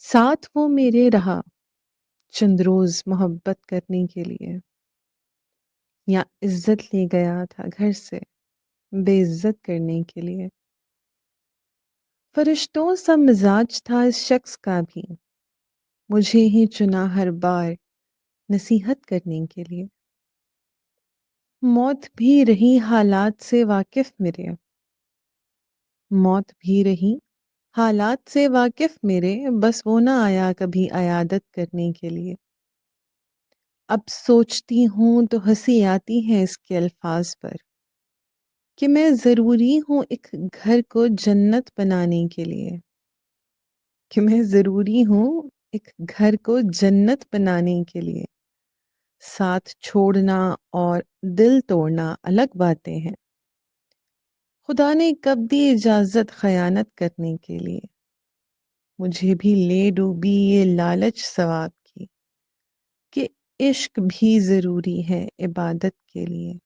ساتھ وہ میرے رہا چند روز محبت کرنے کے لیے، یا عزت لے گیا تھا گھر سے بے عزت کرنے کے لیے۔ فرشتوں سا مزاج تھا اس شخص کا بھی، مجھے ہی چنا ہر بار نصیحت کرنے کے لیے۔ موت بھی رہی حالات سے واقف میرے، موت بھی رہی حالات سے واقف میرے، بس وہ نہ آیا کبھی عیادت کرنے کے لیے۔ اب سوچتی ہوں تو ہنسی آتی ہے اس کے الفاظ پر، کہ میں ضروری ہوں ایک گھر کو جنت بنانے کے لیے، کہ میں ضروری ہوں ایک گھر کو جنت بنانے کے لیے۔ ساتھ چھوڑنا اور دل توڑنا الگ باتیں ہیں، خدا نے کب دی اجازت خیانت کرنے کے لیے؟ مجھے بھی لے ڈوبی یہ لالچ ثواب کی، کہ عشق بھی ضروری ہے عبادت کے لیے۔